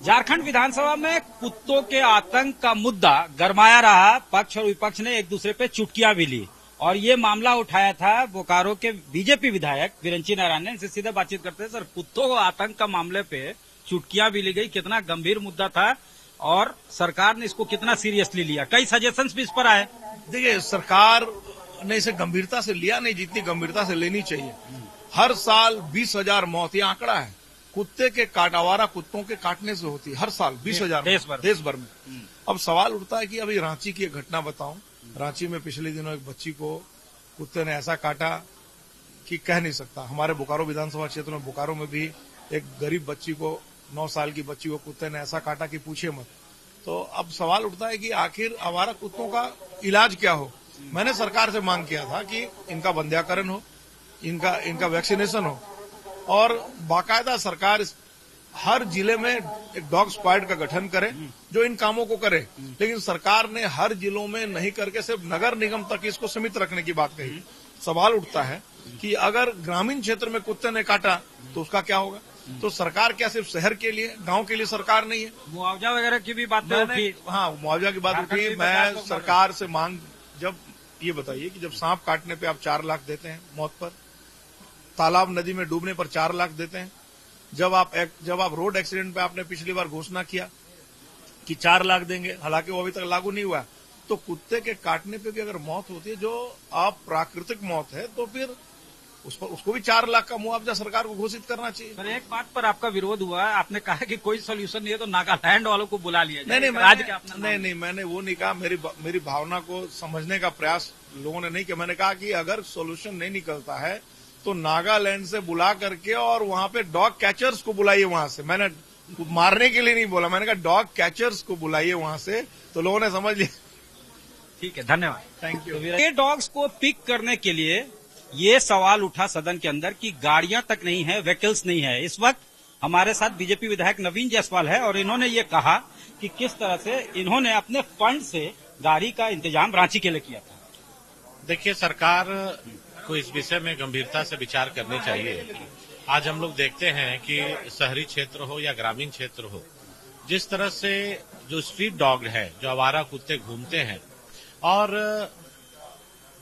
झारखंड विधानसभा में कुत्तों के आतंक का मुद्दा गरमाया रहा। पक्ष और विपक्ष ने एक दूसरे पे चुटकियां भी ली और ये मामला उठाया था बोकारो के बीजेपी विधायक विरंची नारायण ने। इनसे सीधे बातचीत करते हैं। सर, कुत्तों को आतंक का मामले पे चुटकियां भी ली गई, कितना गंभीर मुद्दा था और सरकार ने इसको कितना सीरियसली लिया? कई सजेशंस भी इस पर आए। देखिए, सरकार ने इसे गंभीरता से लिया नहीं जितनी गंभीरता से लेनी चाहिए। हर साल 20,000 मौत, ये आंकड़ा है, कुत्ते के आवारा कुत्तों के काटने से होती है। हर साल 20,000 देश भर में। अब सवाल उठता है कि अभी रांची की एक घटना बताऊं। रांची में पिछले दिनों एक बच्ची को कुत्ते ने ऐसा काटा कि कह नहीं सकता। हमारे बोकारो विधानसभा क्षेत्र में, बोकारो में भी एक गरीब बच्ची को, 9 साल की बच्ची को कुत्ते ने ऐसा काटा कि पूछिए मत। तो अब सवाल उठता है कि आखिर आवारा कुत्तों का इलाज क्या हो। मैंने सरकार से मांग किया था कि इनका वंध्याकरण हो, इनका वैक्सीनेशन हो और बाकायदा सरकार हर जिले में एक डॉग स्क्वाड का गठन करे जो इन कामों को करे। लेकिन सरकार ने हर जिलों में नहीं करके सिर्फ नगर निगम तक इसको सीमित रखने की बात कही। सवाल उठता है कि अगर ग्रामीण क्षेत्र में कुत्ते ने काटा तो उसका क्या होगा? तो सरकार क्या सिर्फ शहर के लिए, गांव के लिए सरकार नहीं है? मुआवजा वगैरह की भी बात उठी। हाँ, मुआवजा की बात उठी। मैं सरकार से मांग, जब ये बताइए कि जब सांप काटने पे आप 4 लाख देते हैं मौत पर, तालाब नदी में डूबने पर 4 लाख देते हैं, जब आप रोड एक्सीडेंट पे आपने पिछली बार घोषणा किया कि 4 लाख देंगे, हालांकि वो अभी तक लागू नहीं हुआ, तो कुत्ते के काटने पे भी अगर मौत होती है जो अप्राकृतिक मौत है तो फिर उसको भी 4 लाख का मुआवजा सरकार को घोषित करना चाहिए। पर एक बात पर आपका विरोध हुआ, आपने कहा कि कोई सोल्यूशन नहीं है तो नागालैंड वालों को बुला लिया जाए। नहीं, मैंने वो नहीं कहा। मेरी भावना को समझने का प्रयास लोगों ने नहीं किया। मैंने कहा कि अगर सोल्यूशन नहीं निकलता है तो नागालैंड से बुला करके और वहां पे डॉग कैचर्स को बुलाइए वहां से। मैंने मारने के लिए नहीं बोला, मैंने कहा डॉग कैचर्स को बुलाइए वहां से, तो लोगों ने समझ लिया। ठीक है, धन्यवाद, थैंक यू। ये डॉग्स को पिक करने के लिए ये सवाल उठा सदन के अंदर कि गाड़ियां तक नहीं है, व्हीकल्स नहीं है। इस वक्त हमारे साथ बीजेपी विधायक नवीन जायसवाल है और इन्होंने ये कहा कि किस तरह से इन्होंने अपने फंड से गाड़ी का इंतजाम रांची के लिए किया था। देखिए, सरकार को इस विषय में गंभीरता से विचार करनी चाहिए। आज हम लोग देखते हैं कि शहरी क्षेत्र हो या ग्रामीण क्षेत्र हो, जिस तरह से जो स्ट्रीट डॉग है, जो आवारा कुत्ते घूमते हैं और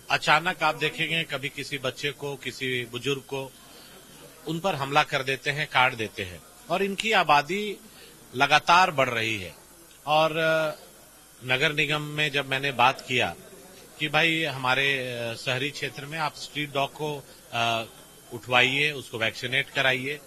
अचानक आप देखेंगे कभी किसी बच्चे को, किसी बुजुर्ग को उन पर हमला कर देते हैं, काट देते हैं और इनकी आबादी लगातार बढ़ रही है। और नगर निगम में जब मैंने बात किया कि भाई हमारे शहरी क्षेत्र में आप स्ट्रीट डॉग को उठवाइए, उसको वैक्सीनेट कराइए,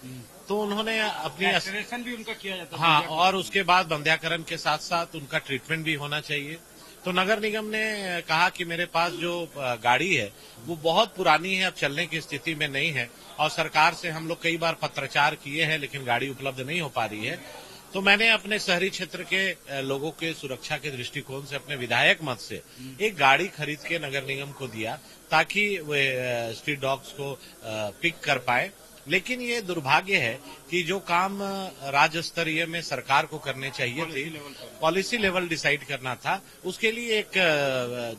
तो उन्होंने अपनी वैक्सीनेशन भी उनका किया जाता है। हाँ, और उसके बाद वंध्याकरण के साथ साथ उनका ट्रीटमेंट भी होना चाहिए। तो नगर निगम ने कहा कि मेरे पास जो गाड़ी है वो बहुत पुरानी है, अब चलने की स्थिति में नहीं है और सरकार से हम लोग कई बार पत्राचार किए हैं लेकिन गाड़ी उपलब्ध नहीं हो पा रही है। तो मैंने अपने शहरी क्षेत्र के लोगों के सुरक्षा के दृष्टिकोण से अपने विधायक मत से एक गाड़ी खरीद के नगर निगम को दिया ताकि वे स्ट्रीट डॉग्स को पिक कर पाए। लेकिन ये दुर्भाग्य है कि जो काम राज्य स्तरीय में सरकार को करने चाहिए थे, पॉलिसी लेवल डिसाइड करना था, उसके लिए एक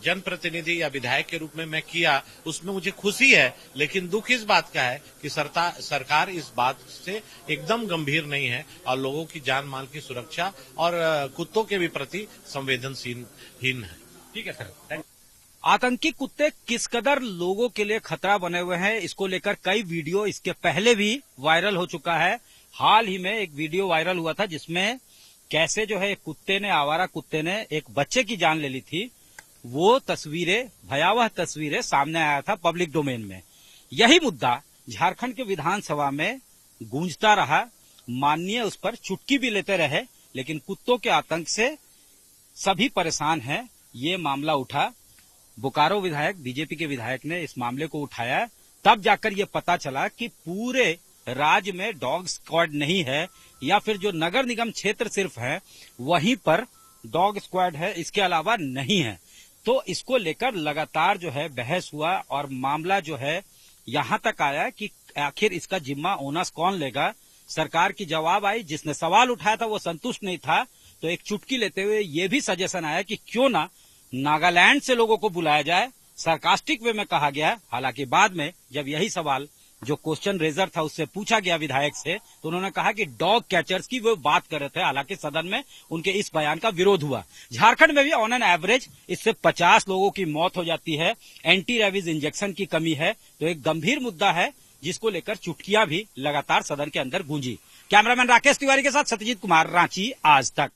जनप्रतिनिधि या विधायक के रूप में मैं किया, उसमें मुझे खुशी है। लेकिन दुख इस बात का है कि सरकार इस बात से एकदम गंभीर नहीं है और लोगों की जान माल की सुरक्षा और कुत्तों के भी प्रति संवेदनशील है। ठीक है सर। आतंकी कुत्ते किस कदर लोगों के लिए खतरा बने हुए हैं, इसको लेकर कई वीडियो इसके पहले भी वायरल हो चुका है। हाल ही में एक वीडियो वायरल हुआ था जिसमें कैसे जो है आवारा कुत्ते ने एक बच्चे की जान ले ली थी। वो तस्वीरें, भयावह तस्वीरें सामने आया था पब्लिक डोमेन में। यही मुद्दा झारखंड के विधानसभा में गूंजता रहा। माननीय उस पर चुटकी भी लेते रहे, लेकिन कुत्तों के आतंक से सभी परेशान हैं। ये मामला उठा, बोकारो विधायक, बीजेपी के विधायक ने इस मामले को उठाया, तब जाकर ये पता चला कि पूरे राज्य में डॉग स्क्वाड नहीं है या फिर जो नगर निगम क्षेत्र सिर्फ है वहीं पर डॉग स्क्वाड है, इसके अलावा नहीं है। तो इसको लेकर लगातार जो है बहस हुआ और मामला जो है यहां तक आया कि आखिर इसका जिम्मा ओनस कौन लेगा। सरकार की जवाब आई, जिसने सवाल उठाया था वो संतुष्ट नहीं था, तो एक चुटकी लेते हुए ये भी सजेशन आया कि क्यों ना नागालैंड से लोगों को बुलाया जाए। सरकास्टिक वे में कहा गया। हालांकि बाद में जब यही सवाल जो क्वेश्चन रेजर था उससे पूछा गया विधायक से, तो उन्होंने कहा कि डॉग कैचर्स की वो बात कर रहे थे। हालांकि सदन में उनके इस बयान का विरोध हुआ। झारखंड में भी ऑन एन एवरेज इससे 50 लोगों की मौत हो जाती है। एंटी रेबीज इंजेक्शन की कमी है, तो एक गंभीर मुद्दा है जिसको लेकर चुटकियां भी लगातार सदन के अंदर गूंजी। कैमरामैन राकेश तिवारी के साथ सत्यजीत कुमार, रांची, आज तक।